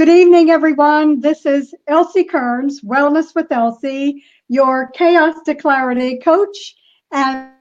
Good evening, everyone. This is Elsie Kerns, Wellness with Elsie, your chaos to clarity coach and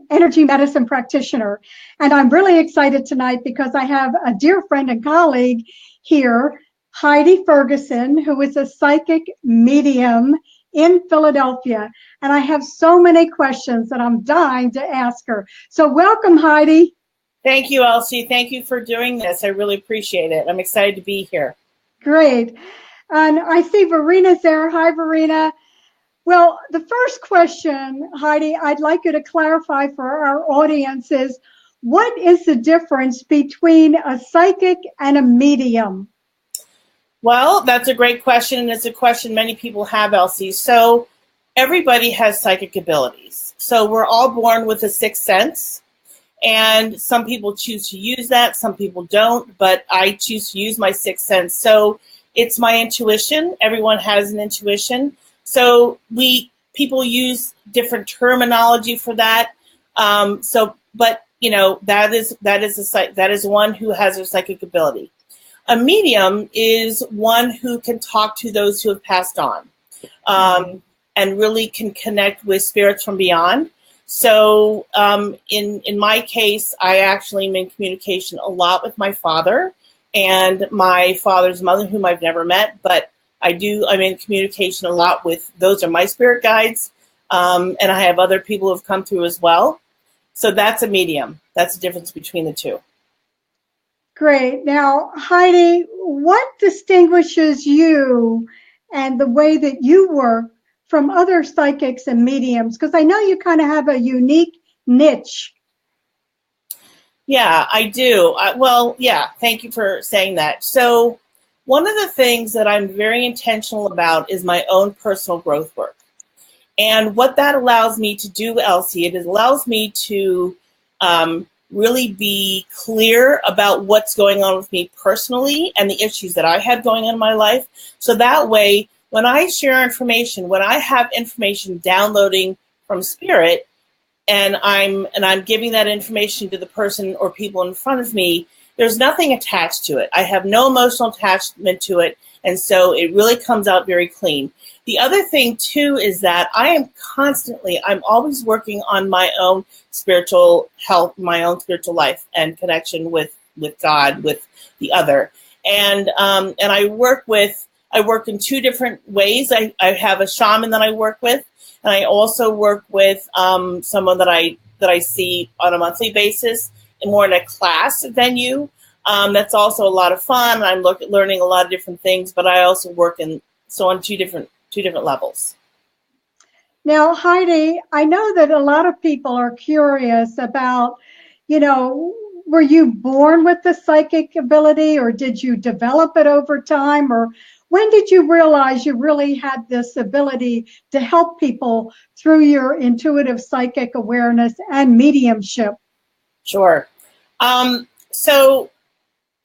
energy medicine practitioner. And I'm really excited tonight because I have a dear friend and colleague here, Heidi Ferguson, who is a psychic medium in Philadelphia. And I have so many questions that I'm dying to ask her. So welcome, Heidi. Thank you, Elsie. Thank you for doing this. I really appreciate it. I'm excited to be here. Great. And I see Verena's there. Hi, Verena. Well, the first question, Heidi, I'd like you to clarify for our audience is, what is the difference between a psychic and a medium? Well, that's a great question, and it's a question many people have, Elsie. So everybody has psychic abilities. So we're all born with a sixth sense, and some people choose to use that, some people don't, but I choose to use my sixth sense. So it's my intuition. Everyone has an intuition. So people use different terminology for that. But that is one who has a psychic ability. A medium is one who can talk to those who have passed on, and really can connect with spirits from beyond. So in my case, I actually am in communication a lot with my father and my father's mother, whom I've never met, but I'm in communication a lot with, those are my spirit guides. And I have other people who have come through as well. So that's a medium. That's the difference between the two. Great. Now, Heidi, what distinguishes you and the way that you work from other psychics and mediums? Because I know you kind of have a unique niche. Yeah, I do. Thank you for saying that. So one of the things that I'm very intentional about is my own personal growth work. And what that allows me to do, Elsie, it allows me to really be clear about what's going on with me personally and the issues that I have going on in my life. So that way, when I share information, when I have information downloading from spirit, and I'm giving that information to the person or people in front of me, there's nothing attached to it. I have no emotional attachment to it, and so it really comes out very clean. The other thing, too, is that I'm always working on my own spiritual health, my own spiritual life and connection with God, with the other. And I work in two different ways. I have a shaman that I work with, and I also work with someone that I see on a monthly basis, and more in a class venue. That's also a lot of fun. I'm learning a lot of different things, but I also work on two different levels. Now, Heidi, I know that a lot of people are curious about, were you born with the psychic ability, or did you develop it over time, or when did you realize you really had this ability to help people through your intuitive psychic awareness and mediumship? Sure. So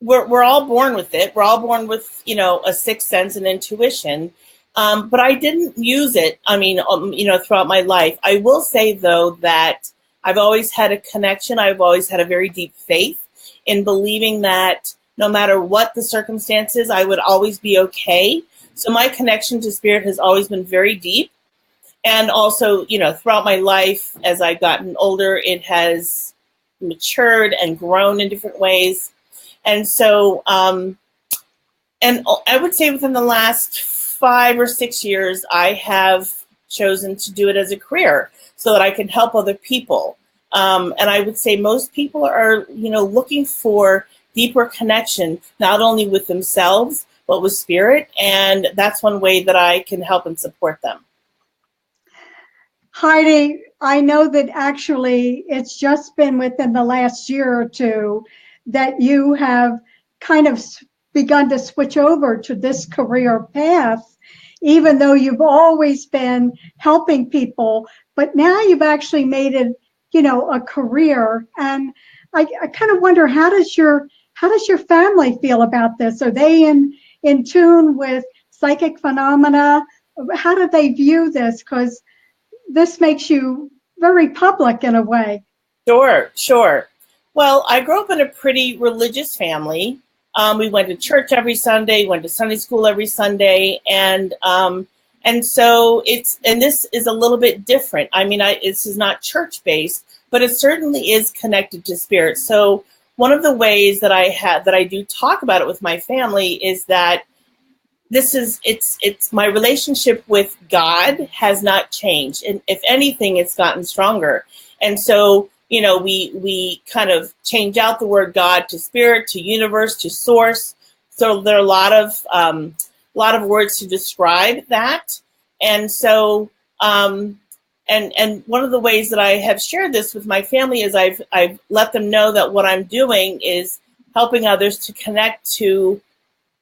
we're all born with it. We're all born with, a sixth sense and intuition. But I didn't use it, throughout my life. I will say, though, that I've always had a connection. I've always had a very deep faith in believing that no matter what the circumstances, I would always be okay. So my connection to spirit has always been very deep. And also, throughout my life, as I've gotten older, it has matured and grown in different ways. And so, and I would say within the last 5 or 6 years, I have chosen to do it as a career so that I can help other people. And I would say most people are, looking for deeper connection, not only with themselves, but with spirit. And that's one way that I can help and support them. Heidi, I know that actually it's just been within the last year or two that you have kind of begun to switch over to this career path, even though you've always been helping people, but now you've actually made it, a career. And I kind of wonder, how does your family feel about this? Are they in tune with psychic phenomena? How do they view this? Because this makes you very public in a way. Sure. Well, I grew up in a pretty religious family. We went to church every Sunday, went to Sunday school every Sunday, and so this is a little bit different. I mean, this is not church based, but it certainly is connected to spirit. So one of the ways that I do talk about it with my family is that it's my relationship with God has not changed, and if anything, it's gotten stronger. And so, we kind of change out the word God to spirit, to universe, to source. So there are a lot of words to describe that. And so, and one of the ways that I have shared this with my family is I've let them know that what I'm doing is helping others to connect to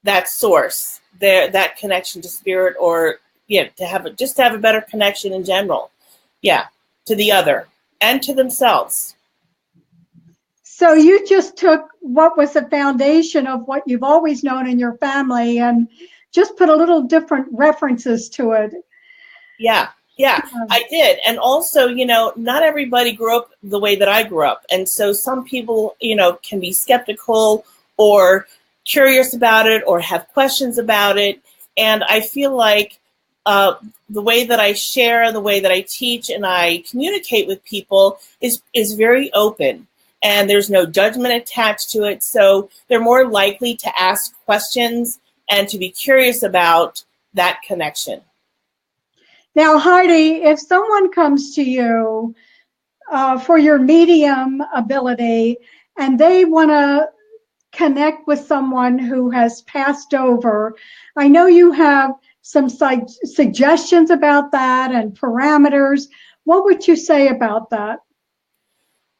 that source, that connection to spirit, or to have a better connection in general, to the other and to themselves. So you just took what was the foundation of what you've always known in your family and just put a little different references to it. Yeah, I did. And also, not everybody grew up the way that I grew up. And so some people, can be skeptical or curious about it or have questions about it. And I feel like the way that I share, the way that I teach and I communicate with people is very open, and there's no judgment attached to it. So they're more likely to ask questions and to be curious about that connection. Now, Heidi, if someone comes to you for your medium ability and they want to connect with someone who has passed over, I know you have some suggestions about that and parameters. What would you say about that?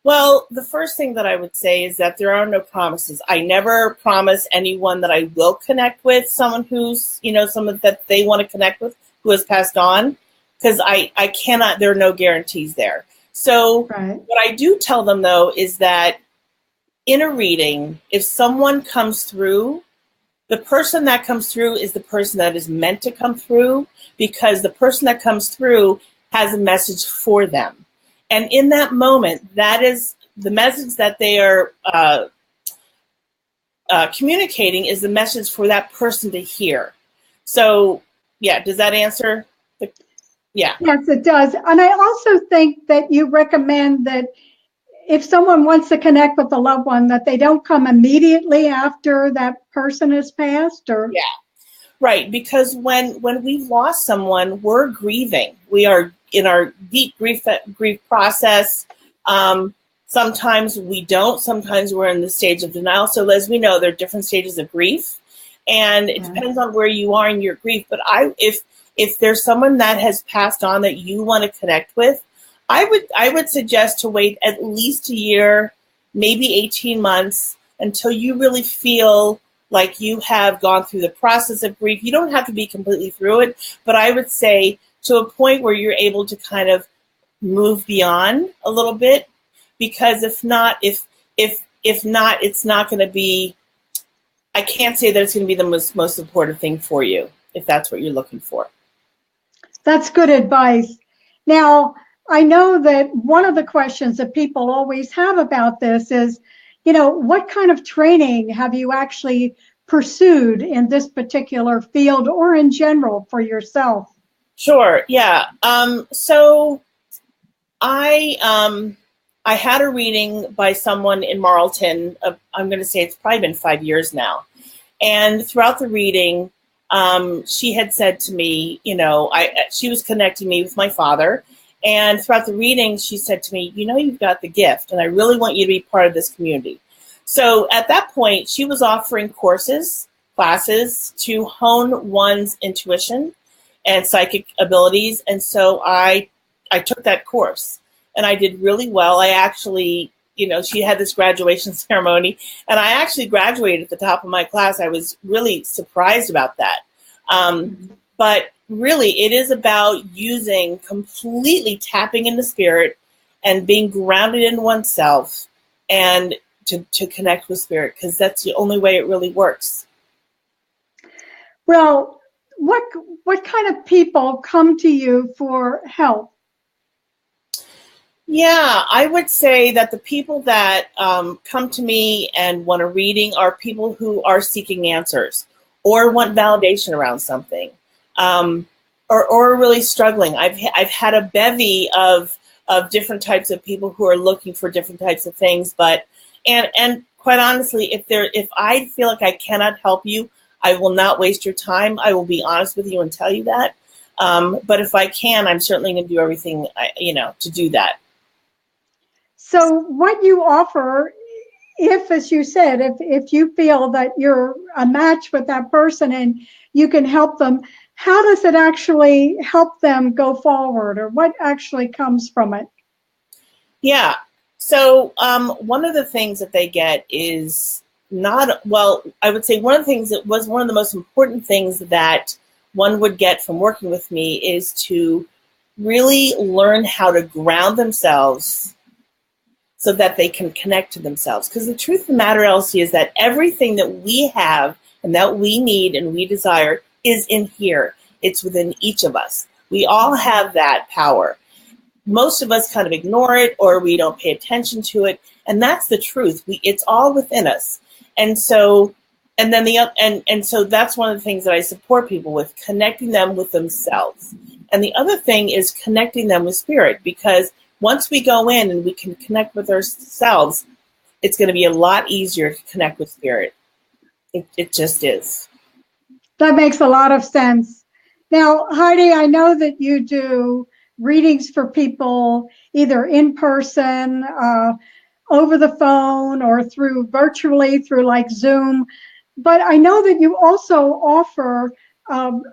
Well, the first thing that I would say is that there are no promises. I never promise anyone that I will connect with someone who's, someone that they want to connect with who has passed on, because I cannot, there are no guarantees there. So What I do tell them, though, is that in a reading, if someone comes through, the person that comes through is the person that is meant to come through, because the person that comes through has a message for them. And in that moment, that is the message that they are communicating is the message for that person to hear. So, does that answer? Yes, it does. And I also think that you recommend that if someone wants to connect with a loved one, that they don't come immediately after that person has passed, or right, because when we've lost someone, we're grieving. We are in our deep grief process. Sometimes we don't. Sometimes we're in the stage of denial. So as we know, there are different stages of grief, and it depends on where you are in your grief. But if there's someone that has passed on that you want to connect with, I would suggest to wait at least a year, maybe 18 months, until you really feel like you have gone through the process of grief. You don't have to be completely through it, but I would say to a point where you're able to kind of move beyond a little bit, because if not, it's not going to be, I can't say that it's going to be the most important thing for you if that's what you're looking for. That's good advice. Now, I know that one of the questions that people always have about this is, what kind of training have you actually pursued in this particular field or in general for yourself? Sure. Yeah. So I had a reading by someone in Marlton. I'm going to say it's probably been 5 years now. And throughout the reading, she had said to me, she was connecting me with my father. And throughout the reading, she said to me, you've got the gift, and I really want you to be part of this community. So at that point, she was offering classes to hone one's intuition and psychic abilities. And so I took that course, and I did really well. I actually, she had this graduation ceremony, and I actually graduated at the top of my class. I was really surprised about that. But really, it is about completely tapping into spirit and being grounded in oneself and to connect with spirit, because that's the only way it really works. Well, what kind of people come to you for help? Yeah, I would say that the people that come to me and want a reading are people who are seeking answers or want validation around something, um, or really struggling. I've had a bevy of different types of people who are looking for different types of things. But and quite honestly, if I feel like I cannot help you, I will not waste your time. I will be honest with you and tell you that. But if I can, I'm certainly going to do everything to do that. So what you offer, if, as you said, if you feel that you're a match with that person and you can help them, how does it actually help them go forward, or what actually comes from it? Yeah. So one of the things that they get is not, well, I would say one of the things that was one of the most important things that one would get from working with me is to really learn how to ground themselves so that they can connect to themselves. Because the truth of the matter, Elsie, is that everything that we have and that we need and we desire is in here. It's within each of us. We all have that power. Most of us kind of ignore it or we don't pay attention to it. And that's the truth. It's all within us. And so, and then and so that's one of the things that I support people with, connecting them with themselves. And the other thing is connecting them with spirit, because once we go in and we can connect with ourselves, it's going to be a lot easier to connect with spirit. It just is. That makes a lot of sense. Now, Heidi, I know that you do readings for people either in person, over the phone, or through virtually through like Zoom. But I know that you also offer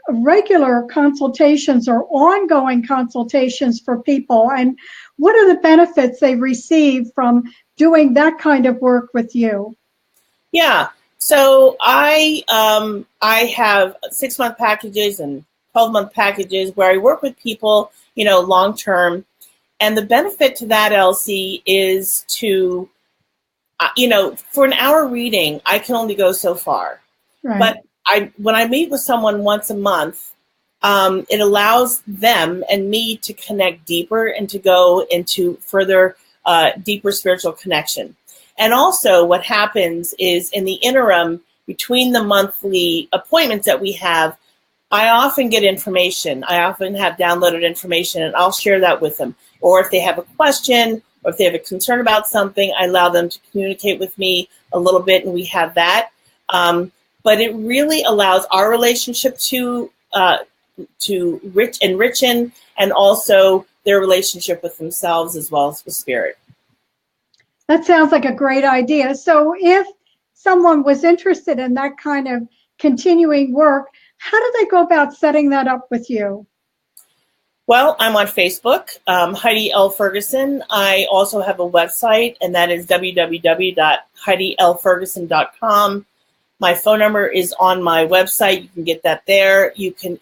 regular consultations or ongoing consultations for people. And what are the benefits they receive from doing that kind of work with you? Yeah. So I have 6-month packages and 12-month packages where I work with people, long term. And the benefit to that, Elsie, is to, for an hour reading, I can only go so far. Right. But when I meet with someone once a month, it allows them and me to connect deeper and to go into further, deeper spiritual connection. And also what happens is in the interim between the monthly appointments that we have, I often get information. I often have downloaded information and I'll share that with them. Or if they have a question or if they have a concern about something, I allow them to communicate with me a little bit and we have that. But it really allows our relationship to enrichen, and also their relationship with themselves as well as with spirit. That sounds like a great idea. So if someone was interested in that kind of continuing work, how do they go about setting that up with you? Well, I'm on Facebook, Heidi L. Ferguson. I also have a website, and that is www.heidilferguson.com. My phone number is on my website. You can get that there. You can,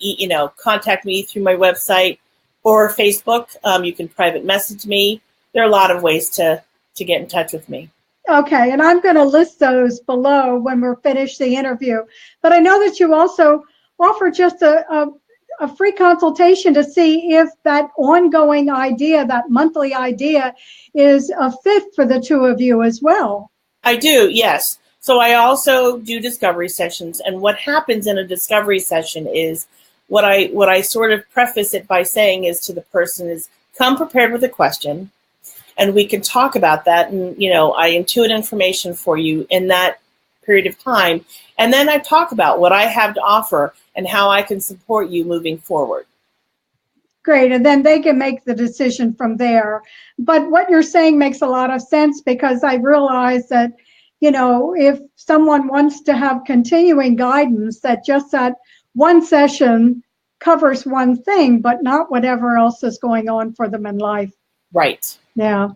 contact me through my website or Facebook. You can private message me. There are a lot of ways to get in touch with me. Okay, and I'm going to list those below when we're finished the interview. But I know that you also offer just a free consultation to see if that ongoing idea, that monthly idea, is a fit for the two of you as well. I do, yes. So I also do discovery sessions. And what happens in a discovery session is what I sort of preface it by saying is to the person is come prepared with a question. And we can talk about that. And, I intuit information for you in that period of time. And then I talk about what I have to offer and how I can support you moving forward. Great. And then they can make the decision from there. But what you're saying makes a lot of sense, because I realize that, if someone wants to have continuing guidance, that just that one session covers one thing, but not whatever else is going on for them in life. Right. Yeah.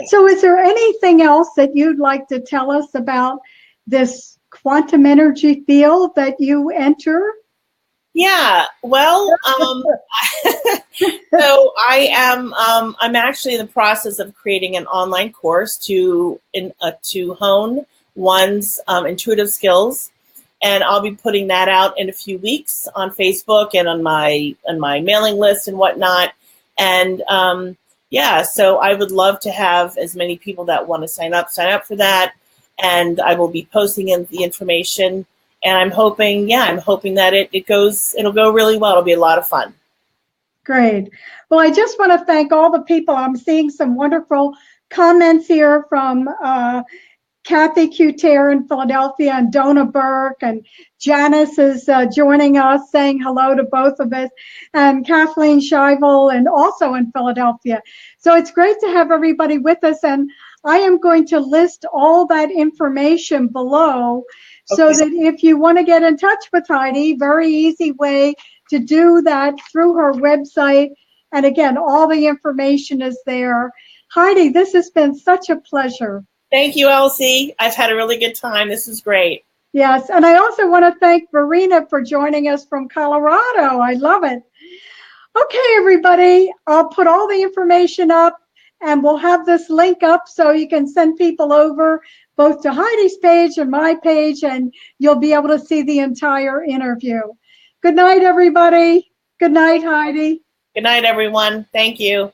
So is there anything else that you'd like to tell us about this quantum energy field that you enter? Yeah, well, so I'm actually in the process of creating an online course to hone one's intuitive skills, and I'll be putting that out in a few weeks on Facebook and on my mailing list and whatnot. And yeah, so I would love to have as many people that want to sign up for that. And I will be posting in the information. And I'm hoping that it'll go really well. It'll be a lot of fun. Great. Well, I just want to thank all the people. I'm seeing some wonderful comments here from Kathy Cutair in Philadelphia and Donna Burke, and Janice is joining us, saying hello to both of us, and Kathleen Scheivel, and also in Philadelphia. So it's great to have everybody with us, and I am going to list all that information below so that if you want to get in touch with Heidi, very easy way to do that through her website. And again, all the information is there. Heidi, this has been such a pleasure. Thank you, Elsie. I've had a really good time. This is great. Yes, and I also want to thank Verena for joining us from Colorado. I love it. Okay, everybody, I'll put all the information up, and we'll have this link up so you can send people over both to Heidi's page and my page, and you'll be able to see the entire interview. Good night, everybody. Good night, Heidi. Good night, everyone. Thank you.